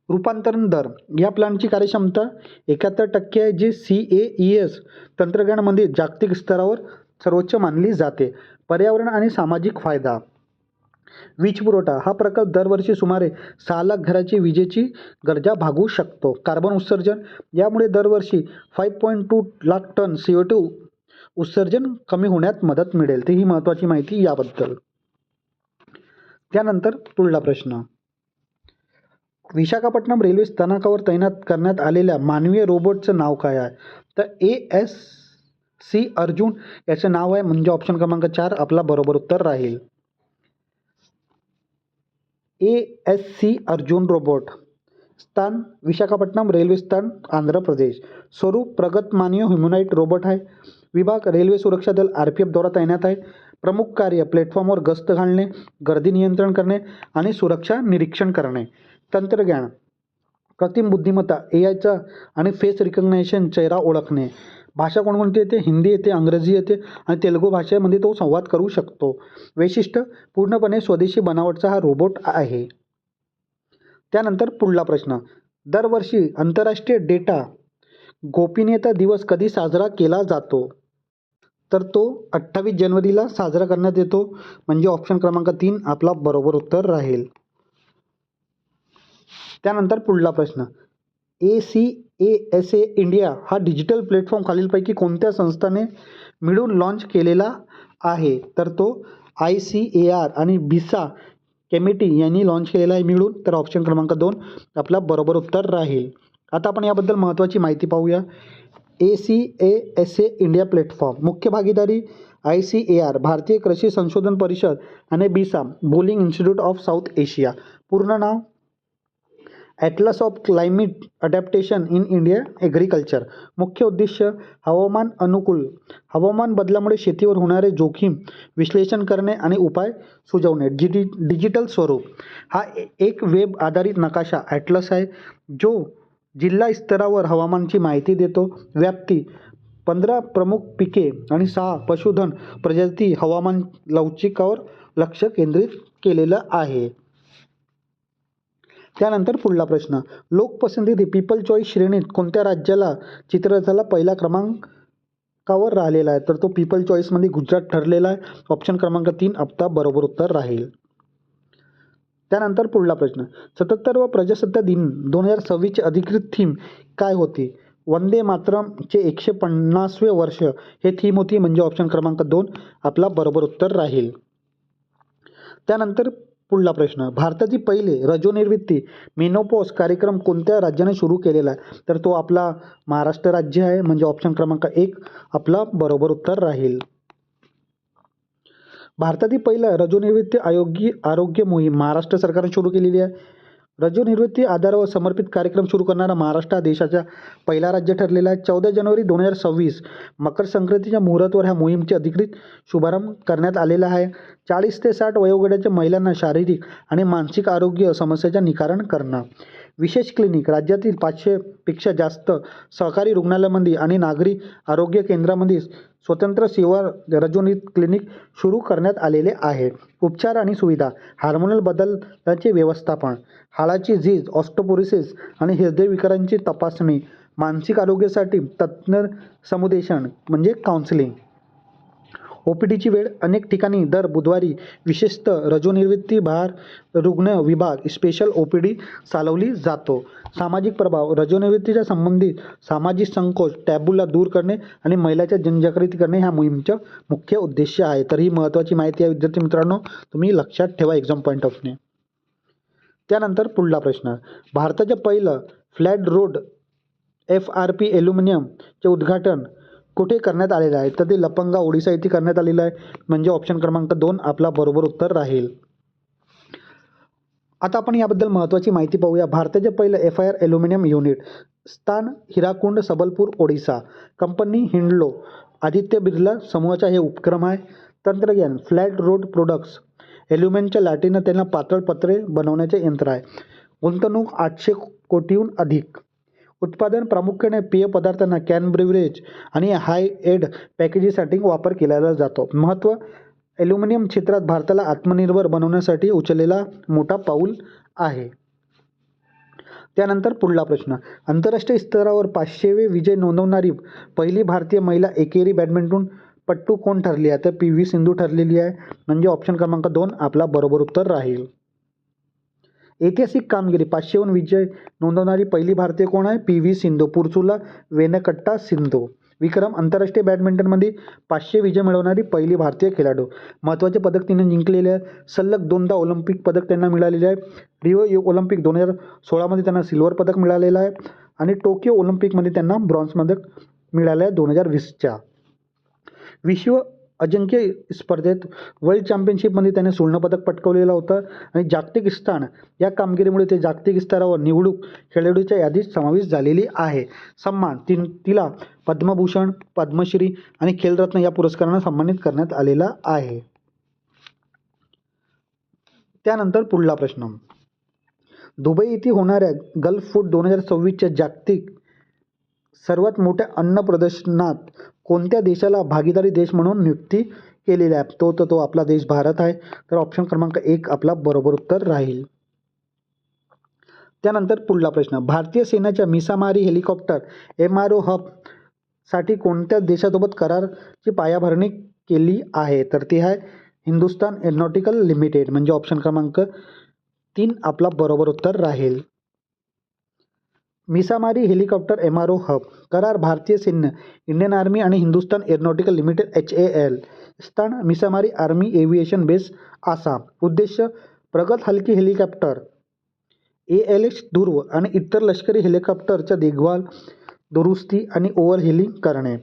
S1: रूपांतरण दर. या प्लांटची कार्यक्षमता 71% आहे, जे CAES तंत्रज्ञानामध्ये जागतिक स्तरावर सर्वोच्च मानली जाते. पर्यावरण आणि सामाजिक फायदा. वीज पुरवठा. हा प्रकल्प दरवर्षी सुमारे 6 लाख घराची विजेची गरजा भागवू शकतो. कार्बन उत्सर्जन. यामुळे दरवर्षी 5.2 लाख टन CO2 उत्सर्जन कमी होण्यात मदत मिळेल. ही महत्त्वाची माहिती याबद्दल. त्यानंतर पुढला प्रश्न, विशाखापट्टणम रेल्वे स्थानकावर तैनात करण्यात आलेल्या मानवीय रोबोटचं नाव काय आहे? तर ASC अर्जुन याचं नाव आहे. म्हणजे ऑप्शन क्रमांक 4 आपला बरोबर उत्तर राहील. ASC Arjun robot. स्थान विशाखापट्टणम रेल्वे स्थान आंध्र प्रदेश. स्वरूप प्रगत मानवीय ह्युमनॉइड रोबोट आहे. विभाग रेल्वे सुरक्षा दल RPF द्वारा तैनात आहे. प्रमुख कार्य प्लॅटफॉर्मवर गस्त घालणे, गर्दी नियंत्रण करणे आणि सुरक्षा निरीक्षण करणे. तंत्रज्ञान कृत्रिम बुद्धिमत्ता AIचा आणि फेस रिकग्नायझेशन चेहरा ओळखणे. भाषा कोणकोणती येते? हिंदी येते, इंग्रजी येते आणि तेलुगू भाषेमध्ये तो संवाद करू शकतो. वैशिष्ट्य पूर्णपणे स्वदेशी बनावटचा हा रोबोट आहे. त्यानंतर पुढला प्रश्न, दरवर्षी आंतरराष्ट्रीय डेटा गोपनीयता दिवस कधी साजरा केला जातो? तर तो 28 जानेवारीला साजरा करण्यात येतो. म्हणजे ऑप्शन क्रमांक 3 आपला बरोबर उत्तर राहील. त्यानंतर पुढला प्रश्न, ACASA इंडिया हा डिजिटल प्लॅटफॉर्म खालीलपैकी कोणत्या संस्थाने मिळून लॉन्च केलेला आहे? तर तो ICAR आणि BISA कमिटी यांनी लॉन्च केलेला आहे मिळून. तर ऑप्शन क्रमांक 2 आपला बरोबर उत्तर राहील. आता आपण याबद्दल महत्त्वाची माहिती पाहूया. ACASA इंडिया प्लॅटफॉर्म मुख्य भागीदारी ICAR भारतीय कृषी संशोधन परिषद आणि BISA Borlaug institute of South Asia. पूर्ण नाव atlas of climate adaptation in India agriculture. मुख्य उद्देश हवामान अनुकूल हवामान बदलामुळे शेतीवर होणारे जोखीम विश्लेषण करणे आणि उपाय सुचवणे. डिजिटल स्वरूप. हा एक वेब आधारित नकाशा ॲटलस आहे, जो जिल्हा स्तरावर हवामानाची माहिती देतो. व्याप्ती 15 प्रमुख पिके आणि 6 पशुधन प्रजाती हवामान लवचिकावर लक्ष केंद्रित केलेलं आहे. त्यानंतर पुढला प्रश्न, लोकपसंती पीपल चॉईस श्रेणीत कोणत्या राज्याला चित्ररथाला पहिला क्रमांकावर राहिलेला आहे? तर तो पीपल चॉईसमध्ये गुजरात ठरलेला आहे. ऑप्शन क्रमांक 3 आपला बरोबर उत्तर राहील. त्यानंतर पुढला प्रश्न, 77वा प्रजासत्ताक दिन 2026ची अधिकृत थीम काय होती? वंदे मातरमचे 150वे वर्ष हे थीम होती, म्हणजे ऑप्शन क्रमांक 2 आपला बरोबर उत्तर राहील. त्यानंतर पुढला प्रश्न, भारतातील पहिले रजोनिवृत्ती मेनोपॉज कार्यक्रम कोणत्या राज्याने सुरू केलेला आहे? तर तो आपला महाराष्ट्र राज्य आहे, म्हणजे ऑप्शन क्रमांक 1 आपला बरोबर उत्तर राहील. भारतातील पहिला रजोनिवृत्ती आरोग्य मोहीम महाराष्ट्र सरकारने सुरू केलेली आहे. रजोनिवृत्ती आधारावर समर्पित कार्यक्रम सुरू करणारा महाराष्ट्र हा देशाचा पहिला राज्य ठरलेला आहे. 14 जानेवारी 2026 मकर संक्रांतीच्या मुहूर्तावर ह्या मोहीमचे अधिकृत शुभारंभ करण्यात आलेला आहे. 40 ते 60 वयोगटाच्या महिलांना शारीरिक आणि मानसिक आरोग्य समस्याचे निवारण करणं. विशेष क्लिनिक राज्यातील 500पेक्षा जास्त सहकारी रुग्णालयामध्ये आणि नागरी आरोग्य केंद्रामध्ये स्वतंत्र सेवा रजोनिवृत्ती क्लिनिक सुरू करण्यात आलेले आहे. उपचार आणि सुविधा, हार्मोनल बदलाचे व्यवस्थापन, हाडाची झीज, ऑस्टिओपोरोसिस आणि हृदयविकारांची तपासणी, मानसिक आरोग्यासाठी तज्ज्ञ समुपदेशन म्हणजे काउन्सिलिंग. ओपीडीची वेळ अनेक ठिकाणी दर बुधवारी विशेषतः रजोनिवृत्ती भार रुग्ण विभाग स्पेशल ओपीडी चालवली जातो. सामाजिक प्रभाव, रजोनिवृत्तीच्या संबंधित सामाजिक संकोच टॅबूला दूर करणे आणि महिलांच्या जनजागृती करणे ह्या मोहिमेचा मुख्य उद्देश आहे. तर ही महत्त्वाची माहिती आहे विद्यार्थी मित्रांनो, तुम्ही लक्षात ठेवा एक्झाम पॉईंट ऑफ व्ह्यूने. त्यानंतर पुढला प्रश्न, भारताच्या पहिलं फ्लॅट रोड FRP ॲल्युमिनियमचे उद्घाटन कुठे करण्यात आलेलं आहे? तर ते लपंगा ओडिसा येथे करण्यात आलेलं आहे, म्हणजे ऑप्शन क्रमांक 2 आपला बरोबर उत्तर राहील. आता आपण याबद्दल महत्त्वाची माहिती पाहूया. भारताचे पहिलं FIR ॲल्युमिनियम युनिट स्थान हिराकुंड, सबलपूर, ओडिसा. कंपनी हिंडलो आदित्य बिर्ला समूहाचा हे उपक्रम आहे. तंत्रज्ञान फ्लॅट रोड प्रोडक्ट्स, ॲल्युमिनियमच्या लाटेनं त्यांना पातळ पत्रे बनवण्याचे यंत्र आहे. गुंतवणूक 800 कोटीहून अधिक. उत्पादन प्रामुख्याने पेय पदार्थांना, कॅन ब्रिव्हरेज आणि हाय एंड पॅकेजिंगसाठी वापर केला जातो. महत्त्व, ॲल्युमिनियम क्षेत्रात भारताला आत्मनिर्भर बनवण्यासाठी उचललेला मोठा पाऊल आहे. त्यानंतर पुढला प्रश्न, आंतरराष्ट्रीय स्तरावर 500वे विजय नोंदवणारी पहिली भारतीय महिला एकेरी बॅडमिंटनपटू कोण ठरली आहे? तर PV सिंधू ठरलेली आहे, म्हणजे ऑप्शन क्रमांक 2 आपला बरोबर उत्तर राहील. ऐतिहासिक कामगिरी 500हून विजय नोंदवणारी पहिली भारतीय कोण आहे? PV सिंधू, पुरुषुला वेनकट्टा सिंधू. विक्रम, आंतरराष्ट्रीय बॅडमिंटनमध्ये 500 विजय मिळवणारी पहिली भारतीय खेळाडू. महत्त्वाचे पदक तिने जिंकलेले आहे. सलग 2दा ऑलिम्पिक पदक त्यांना मिळालेले आहे. रिओ ऑलिम्पिक 2016मध्ये त्यांना सिल्वर पदक मिळालेलं आहे आणि टोकियो ऑलिम्पिकमध्ये त्यांना ब्रॉन्झ पदक मिळालं आहे 2020च्या. विश्व अजिंक्य स्पर्धेत वर्ल्ड चॅम्पियनशिपमध्ये त्याने सुवर्णपदक पटकावलेलं होतं आणि जागतिक स्थान या कामगिरीमुळे ते जागतिक स्तरावर निवडणूक खेळाडूच्या यादीत समावेश झालेली आहे. सन्मान, तिला पद्मभूषण, पद्मश्री आणि खेलरत्न या पुरस्कारांना सन्मानित करण्यात आलेला आहे. त्यानंतर पुढला प्रश्न, दुबई येथे होणाऱ्या गल्फ फूड 2026च्या जागतिक सर्वात मोठ्या अन्न प्रदर्शनात कोणत्या देशाला भागीदारी देश म्हणून नियुक्ती केलेली आहे? तो आपला देश भारत आहे, तर ऑप्शन क्रमांक 1 आपला बरोबर उत्तर राहील. त्यानंतर पुढला प्रश्न, भारतीय सेनेच्या मिसामारी हेलिकॉप्टर MRO हब साठी कोणत्या देशासोबत कराराची पायाभरणी केली आहे? तर ते आहे हिंदुस्तान एरोनॉटिकल लिमिटेड, म्हणजे ऑप्शन क्रमांक 3 आपला बरोबर उत्तर राहील. मिसामारी हेलिकॉप्टर MRO हब करार भारतीय सैन्य, इंडियन आर्मी आणि हिंदुस्तान एरोनॉटिकल लिमिटेड HAL. स्थान Misamari army aviation base, Assam. उद्देश, प्रगत हलकी हेलिकॉप्टर ALX ध्रुव आणि इतर लष्करी हेलिकॉप्टरच्या देखभाल, दुरुस्ती आणि ओव्हरहेलिंग करणे.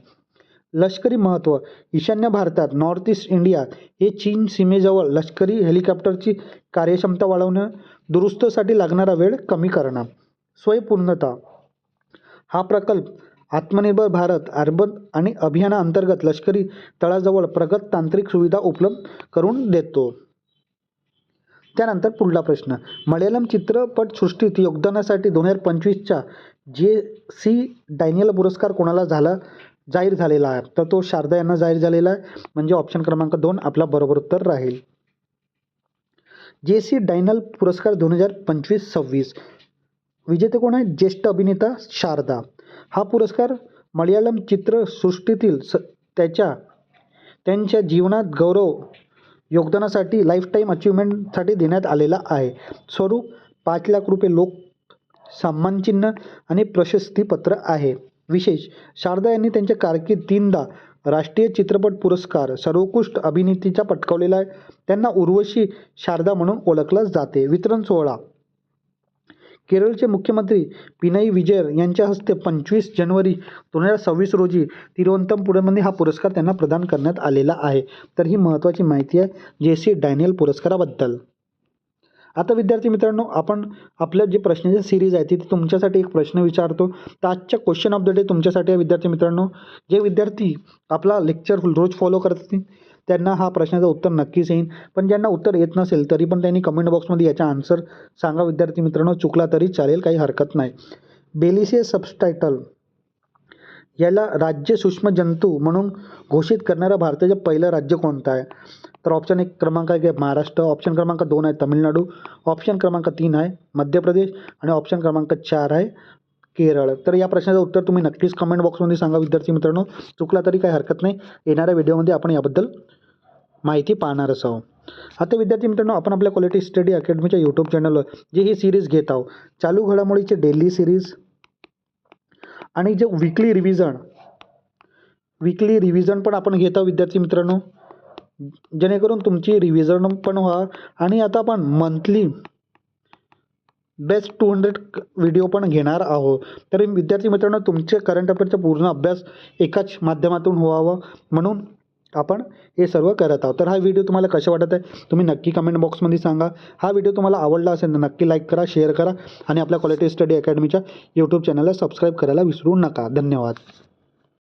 S1: लष्करी महत्त्व, ईशान्य भारतात नॉर्थ ईस्ट इंडिया हे चीन सीमेजवळ लष्करी हेलिकॉप्टरची कार्यक्षमता वाढवणं, दुरुस्तीसाठी लागणारा वेळ कमी करणं. स्वयंपूर्णता, हा प्रकल्प आत्मनिर्भर भारत अर्बन आणि अभियानाअंतर्गत लष्करी तळाजवळ प्रगत तांत्रिक सुविधा उपलब्ध करून देतो. त्यानंतर पुढला प्रश्न, मल्याळम चित्रपटसृष्टीत योगदानासाठी 2025च्या JC डॅनियल पुरस्कार कोणाला झाला? जाहीर झालेला आहे, तर तो शारदा यांना जाहीर झालेला आहे, म्हणजे ऑप्शन क्रमांक 2 आपला बरोबर उत्तर राहील. JC डायनल पुरस्कार 2025-26 विजेते कोण आहेत? ज्येष्ठ अभिनेता शारदा. हा पुरस्कार मल्याळम चित्रसृष्टीतील त्यांच्या जीवनात गौरव योगदानासाठी लाईफटाईम अचीवमेंटसाठी देण्यात आलेला आहे. स्वरूप 5 लाख रुपये, लोक सन्मानचिन्ह आणि प्रशस्तीपत्र आहे. विशेष, शारदा यांनी त्यांच्या कारकीर्दीत 3दा राष्ट्रीय चित्रपट पुरस्कार सर्वोत्कृष्ट अभिनेत्रीचा पटकावलेला आहे. त्यांना उर्वशी शारदा म्हणून ओळखलं जाते. वितरण सोहळा केरळचे मुख्यमंत्री पिनई विजयन यांच्या हस्ते 25 जानेवारी 2026 रोजी तिरुवनंतपुरममध्ये हा पुरस्कार त्यांना प्रदान करण्यात आलेला आहे. तर ही महत्त्वाची माहिती आहे JC डायनियल पुरस्काराबद्दल. आता विद्यार्थी मित्रांनो, आपण आपल्या जे प्रश्नाची सिरीज आहे तिथे तुमच्यासाठी एक प्रश्न विचारतो. तर आजच्या क्वेश्चन ऑफ द डे तुमच्यासाठी आहे विद्यार्थी मित्रांनो. जे विद्यार्थी आपला लेक्चर रोज फॉलो करतील त्यांना हा प्रश्नाचं उत्तर नक्कीच येईल, पण ज्यांना उत्तर येत नसेल तरी पण त्यांनी कमेंट बॉक्समध्ये याचा आन्सर सांगा विद्यार्थी मित्रांनो. चुकला तरी चालेल, काही हरकत नाही. बेलिसे सबटायटल याला राज्य सूक्ष्म जंतू म्हणून घोषित करणारं भारताचं पहिलं राज्य कोणतं आहे? तर ऑप्शन 1 क्रमांक आहे महाराष्ट्र, ऑप्शन क्रमांक 2 आहे तामिळनाडू, ऑप्शन क्रमांक 3 आहे मध्य प्रदेश आणि ऑप्शन क्रमांक 4 आहे केरळ. तर या प्रश्नाचं उत्तर तुम्ही नक्कीच कमेंट बॉक्समध्ये सांगा विद्यार्थी मित्रांनो. चुकला तरी काही हरकत नाही, येणाऱ्या व्हिडिओमध्ये आपण याबद्दल माहिती पाहणारच आहोत. आता विद्यार्थी मित्रांनो, आपण आपल्या क्वालिटी स्टडी अकॅडमीच्या यूट्यूब चॅनलवर जे ही सिरीज घेत आहोत, चालू घडामोडीचे डेली सिरीज आणि जे वीकली रिव्हिजन पण आपण घेत आहोत विद्यार्थी मित्रांनो, जेणेकरून तुमची रिव्हिजन पण व्हा. आणि आता आपण मंथली बेस्ट 200 व्हिडिओ पण घेणार आहोत. तर विद्यार्थी मित्रांनो, तुमचे करंट अफेअरचा पूर्ण अभ्यास एकाच माध्यमातून व्हावा म्हणून आपण हे सर्व करत आहोत. तर हा व्हिडिओ तुम्हाला कसा वाटत आहे तुम्ही नक्की कमेंट बॉक्समध्ये सांगा. हा व्हिडिओ तुम्हाला आवडला असेल तर नक्की लाईक करा, शेअर करा आणि आपल्या क्वालिटी स्टडी अकॅडमीच्या यूट्यूब चॅनलला सबस्क्राईब करायला विसरू नका. धन्यवाद.